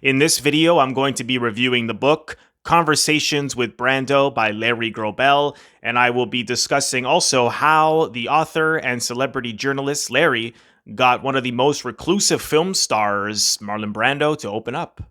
In this video, I'm going to be reviewing the book Conversations with Brando by Larry Grobel, and I will be discussing also how the author and celebrity journalist Larry got one of the most reclusive film stars, Marlon Brando, to open up.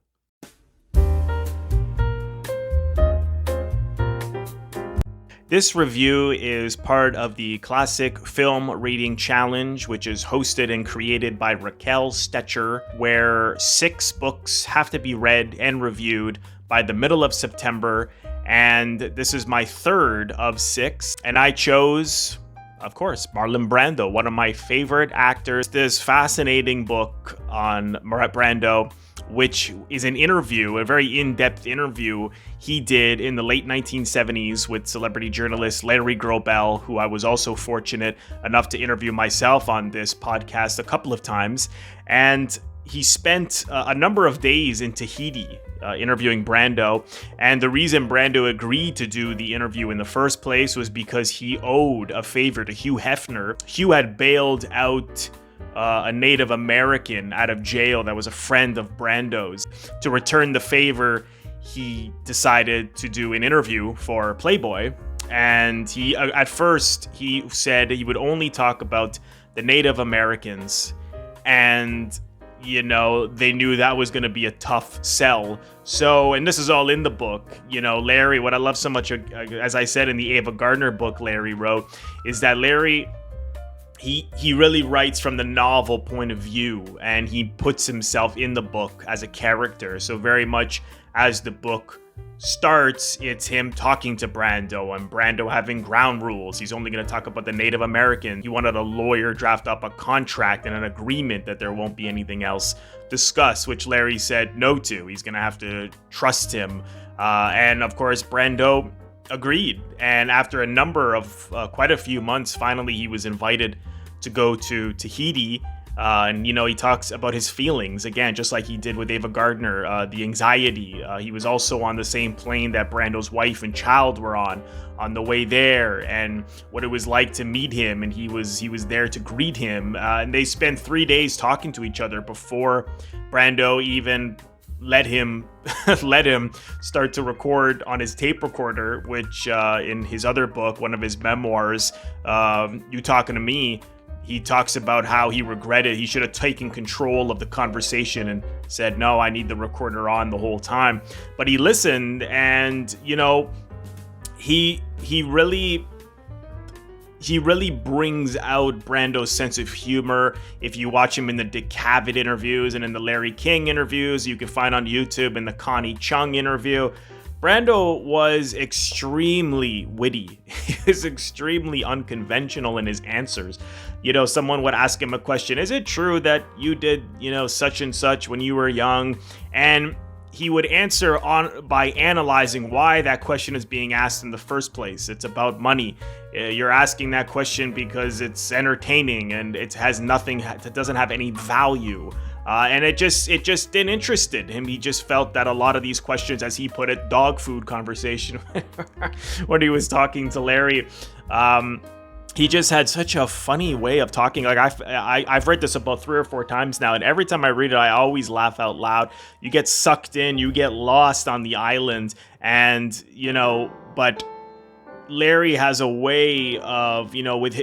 This review is part of the Classic Film Reading Challenge, which is hosted and created by Raquel Stetcher, where 6 books have to be read and reviewed by the middle of September, and this is my third of 6, and I chose, of course, Marlon Brando, one of my favorite actors. This fascinating book on Brando, which is an interview, a very in-depth interview he did in the late 1970s with celebrity journalist Larry Grobel, who I was also fortunate enough to interview myself on this podcast a couple of times. And he spent a number of days in Tahiti interviewing Brando. And the reason Brando agreed to do the interview in the first place was because he owed a favor to Hugh Hefner. Hugh had bailed out a Native American out of jail that was a friend of Brando's. To return the favor, he decided to do an interview for Playboy. And he, at first, he said he would only talk about the Native Americans. And, you know, they knew that was going to be a tough sell. So, and this is all in the book, you know, Larry, what I love so much, as I said in the Ava Gardner book Larry wrote, is that Larry, he really writes from the novel point of view, and he puts himself in the book as a character. So very much as the book starts, it's him talking to Brando, and Brando having ground rules. He's only going to talk about the Native American. He wanted a lawyer draft up a contract and an agreement that there won't be anything else discussed, which Larry said no to. He's going to have to trust him. And of course, Brando agreed. And after a number of quite a few months, finally he was invited to go to Tahiti. And, you know, he talks about his feelings, again, just like he did with Ava Gardner, the anxiety. He was also on the same plane that Brando's wife and child were on the way there, and what it was like to meet him. And he was there to greet him. And they spent 3 days talking to each other before Brando even let him start to record on his tape recorder, which in his other book, one of his memoirs, You Talking to Me, he talks about how he regretted he should have taken control of the conversation and said, no, I need the recorder on the whole time. But he listened, and, you know, he really brings out Brando's sense of humor. If you watch him in the Dick Cavett interviews and in the Larry King interviews, you can find on YouTube in the Connie Chung interview, Brando was extremely witty. He was extremely unconventional in his answers. You know, someone would ask him a question, is it true that you did, you know, such and such when you were young? And he would answer by analyzing why that question is being asked in the first place. It's about money. You're asking that question because it's entertaining and it has nothing, it doesn't have any value. And it just didn't interest him. He just felt that a lot of these questions, as he put it, dog food conversation, when he was talking to Larry, he just had such a funny way of talking. Like I've read this about 3 or 4 times now, and every time I read it, I always laugh out loud. You get sucked in, you get lost on the island, and, you know, but Larry has a way of, you know, with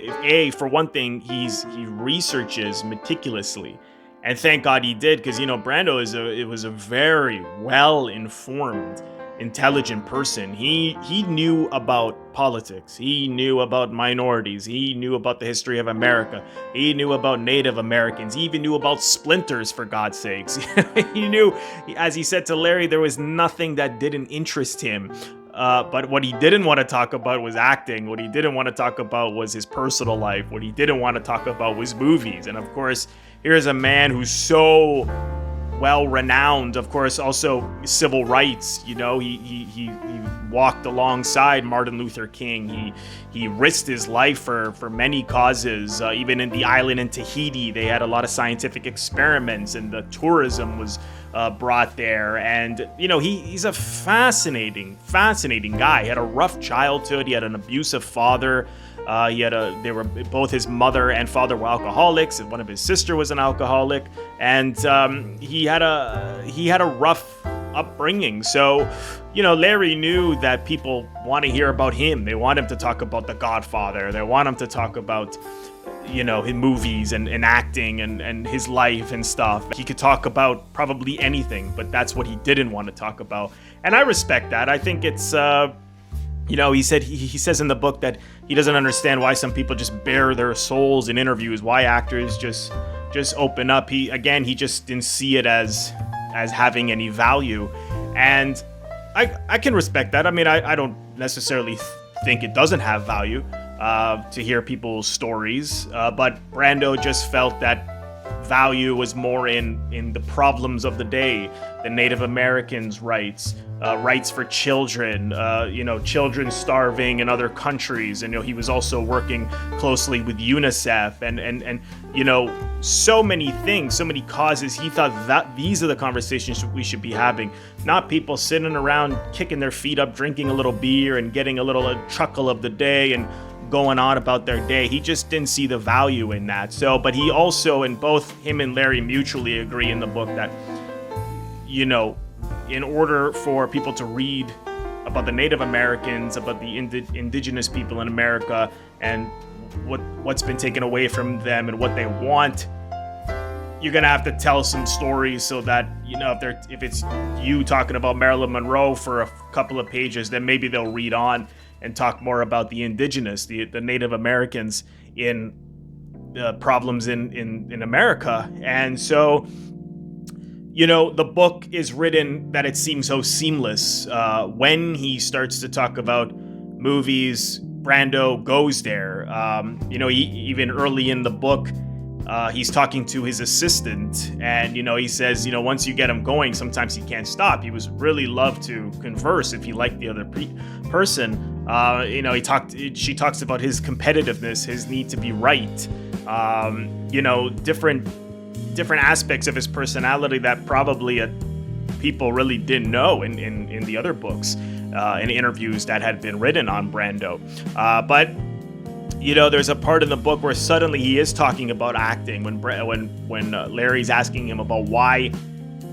for one thing, he researches meticulously. And thank God he did, because, you know, Brando was a very well-informed, intelligent person. He knew about politics. He knew about minorities. He knew about the history of America. He knew about Native Americans. He even knew about splinters, for God's sakes. He knew, as he said to Larry, there was nothing that didn't interest him. But what he didn't want to talk about was acting. What he didn't want to talk about was his personal life. What he didn't want to talk about was movies. And of course, here's a man who's so well renowned, of course, also civil rights. You know, he walked alongside Martin Luther King. He risked his life for many causes. Even in the island in Tahiti, they had a lot of scientific experiments, and the tourism was brought there. And he's a fascinating guy. He had a rough childhood. He had an abusive father. Both his mother and father were alcoholics, and one of his sister was an alcoholic, and he had a rough upbringing. So Larry knew that people want to hear about him. They want him to talk about The Godfather. They want him to talk about his movies and acting and his life and stuff. He could talk about probably anything, but that's what he didn't want to talk about. And I respect that. I think it's, he says in the book that he doesn't understand why some people just bare their souls in interviews, why actors just open up. He just didn't see it as having any value. And I can respect that. I mean, I don't necessarily think it doesn't have value to hear people's stories, but Brando just felt that value was more in the problems of the day, the Native Americans' rights, rights for children, children starving in other countries. And he was also working closely with UNICEF and so many things, so many causes. He thought that these are the conversations we should be having, not people sitting around kicking their feet up, drinking a little beer and getting a chuckle of the day and going on about their day. He just didn't see the value in that. So, but he also, and both him and Larry mutually agree in the book that, in order for people to read about the Native Americans, about the indigenous people in America, and what's been taken away from them and what they want, you're gonna have to tell some stories so that if it's you talking about Marilyn Monroe for a couple of pages, then maybe they'll read on and talk more about the indigenous, the Native Americans in the problems in America. And so, the book is written that it seems so seamless. When he starts to talk about movies, Brando goes there. Even early in the book, he's talking to his assistant, and he says, once you get him going, sometimes he can't stop. He was really loved to converse if he liked the other person. She talks about his competitiveness, his need to be right. Different aspects of his personality that probably people really didn't know in the other books, in interviews that had been written on Brando. But there's a part in the book where suddenly he is talking about acting when Larry's asking him about why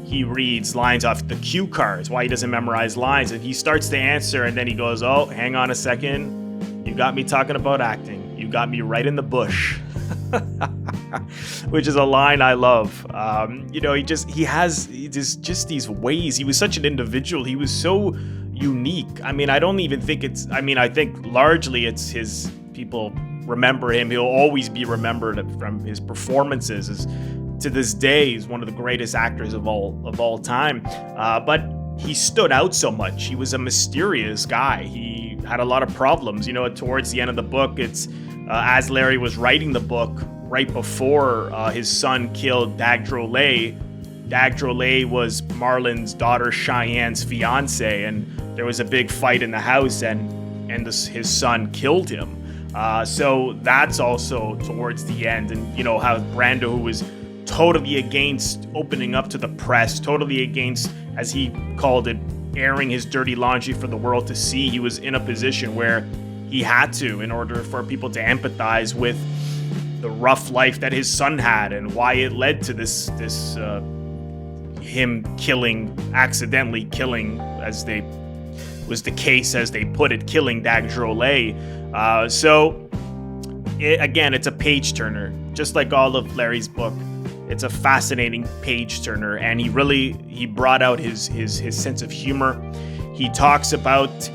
he reads lines off the cue cards, why he doesn't memorize lines, and he starts to answer, and then he goes, "Oh, hang on a second, you got me talking about acting. You got me right in the bush." Which is a line I love. He has just these ways. He was such an individual. He was so unique. I mean, I don't even think I think largely it's his people remember him. He'll always be remembered from his performances. To this day, he's one of the greatest actors of all time. But he stood out so much. He was a mysterious guy. He had a lot of problems. Towards the end of the book, it's as Larry was writing the book, right before his son killed Dag Drolet. Dag Drolet was Marlon's daughter Cheyenne's fiance, and there was a big fight in the house, and his son killed him. So that's also towards the end, and how Brando, who was totally against opening up to the press, totally against, as he called it, airing his dirty laundry for the world to see. He was in a position where he had to, in order for people to empathize with the rough life that his son had and why it led to this him accidentally killing, as they was the case, as they put it, killing Dag Drolet. It's a page turner, just like all of Larry's book. It's a fascinating page turner, and he brought out his sense of humor. He talks about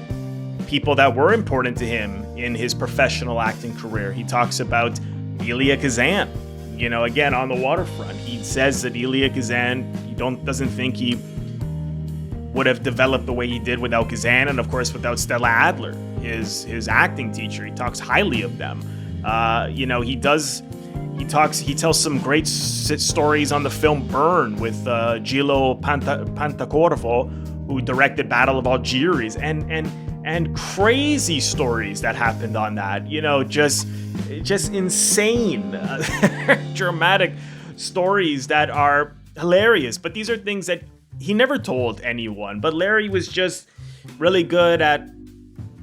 people that were important to him in his professional acting career. He talks about Elia Kazan, again, on the waterfront. He says that Elia Kazan, doesn't think he would have developed the way he did without Kazan, and of course without Stella Adler, his acting teacher. He talks highly of them. He tells some great stories on the film Burn with Gillo Pantacorvo, who directed Battle of Algiers, and crazy stories that happened on that. Just insane, dramatic stories that are hilarious. But these are things that he never told anyone, but Larry was just really good at,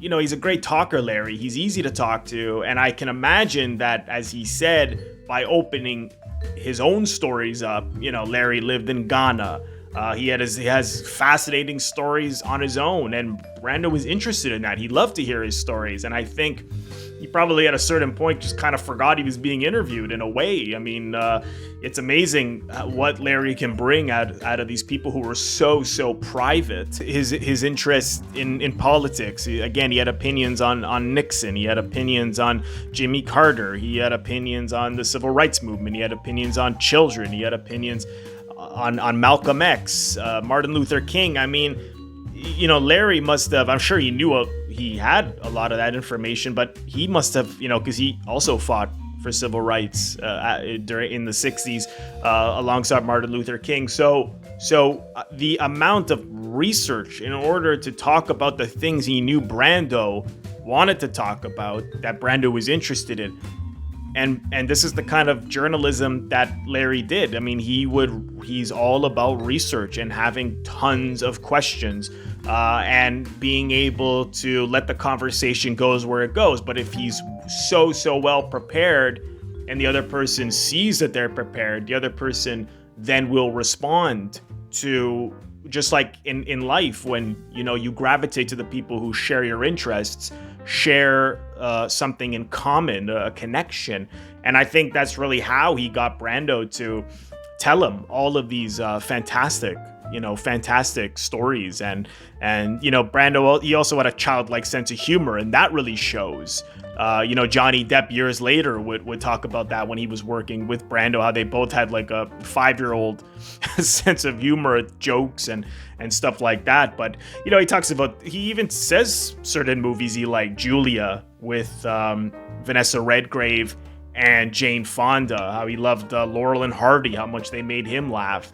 he's a great talker, Larry. He's easy to talk to. And I can imagine that, as he said, by opening his own stories up, Larry lived in Ghana. He has fascinating stories on his own, and Brando was interested in that. He loved to hear his stories, and I think he probably at a certain point just kind of forgot he was being interviewed in a way. I mean, it's amazing what Larry can bring out of these people who were so private. His interest in politics. Again, he had opinions on Nixon. He had opinions on Jimmy Carter. He had opinions on the Civil Rights Movement. He had opinions on children. He had opinions on Malcolm X, Martin Luther King. I mean, Larry must have, I'm sure he knew he had a lot of that information, but he must have, because he also fought for civil rights in the 60s alongside Martin Luther King. So the amount of research in order to talk about the things he knew Brando wanted to talk about, that Brando was interested in. And this is the kind of journalism that Larry did. I mean, he's all about research and having tons of questions and being able to let the conversation goes where it goes. But if he's so well prepared and the other person sees that they're prepared, the other person then will respond to, just like in life, when you gravitate to the people who share your interests, share something in common, a connection. And I think that's really how he got Brando to tell him all of these fantastic stories. And Brando, he also had a childlike sense of humor, and that really shows. Johnny Depp years later would talk about that when he was working with Brando, how they both had like a 5-year-old sense of humor, jokes and stuff like that. But, he talks about, he even says certain movies he liked, Julia with Vanessa Redgrave and Jane Fonda, how he loved Laurel and Hardy, how much they made him laugh.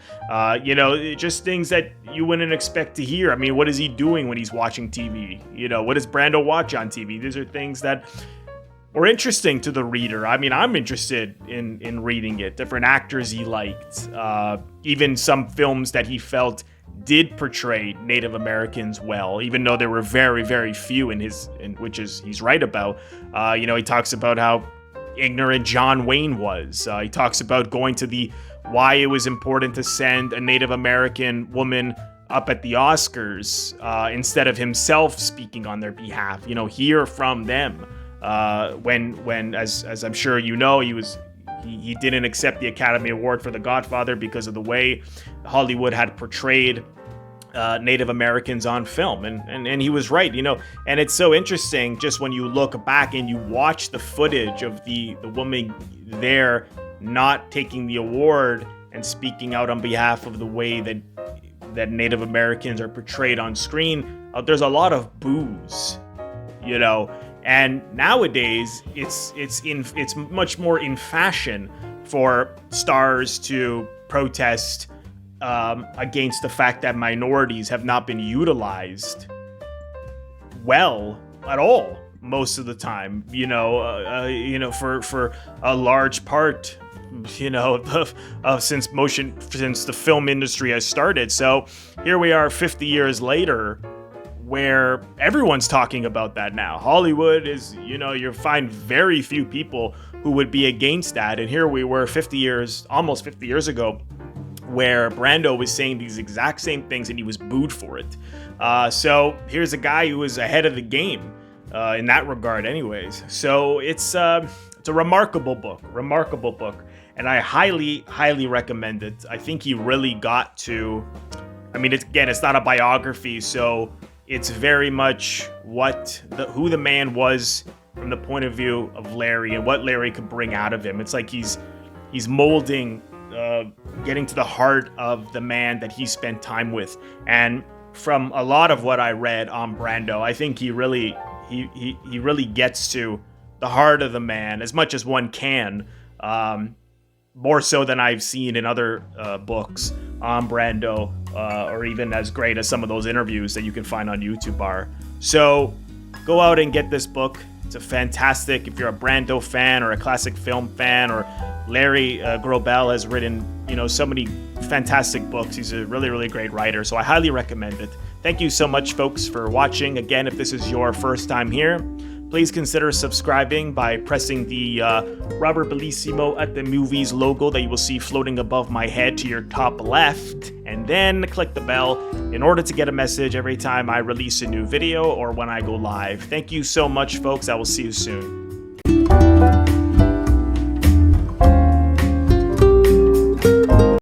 Just things that you wouldn't expect to hear. I mean, what is he doing when he's watching TV? What does Brando watch on TV? These are things that were interesting to the reader. I mean, I'm interested in reading it. Different actors he liked, even some films that he felt did portray Native Americans well, even though there were very, very few which he's right about. He talks about how ignorant John Wayne was. He talks about going to why it was important to send a Native American woman up at the Oscars instead of himself speaking on their behalf. Hear from them. When as I'm sure he didn't accept the Academy Award for The Godfather because of the way Hollywood had portrayed Native Americans on film, and he was right, and it's so interesting just when you look back and you watch the footage of the woman there not taking the award and speaking out on behalf of the way that Native Americans are portrayed on screen. There's a lot of boos, and nowadays it's much more in fashion for stars to protest against the fact that minorities have not been utilized well at all most of the time, for a large part, since the film industry has started. So here we are 50 years later, where everyone's talking about that now. Hollywood is, you find very few people who would be against that. And here we were almost 50 years ago, where Brando was saying these exact same things and he was booed for it. So here's a guy who was ahead of the game in that regard anyways. So it's a remarkable book, and I highly recommend it. I think he really got to, it's not a biography, so it's very much who the man was from the point of view of Larry and what Larry could bring out of him. It's like he's molding, getting to the heart of the man that he spent time with. And from a lot of what I read on Brando, I think he really gets to the heart of the man as much as one can, more so than I've seen in other books on Brando, or even as great as some of those interviews that you can find on YouTube are. So go out and get this book. It's a fantastic, if you're a Brando fan or a classic film fan, or Larry Grobel has written, so many fantastic books. He's a really, really great writer, so I highly recommend it. Thank you so much, folks, for watching. Again, if this is your first time here, please consider subscribing by pressing the Robert Bellissimo at the Movies logo that you will see floating above my head to your top left, and then click the bell in order to get a message every time I release a new video or when I go live. Thank you so much, folks. I will see you soon.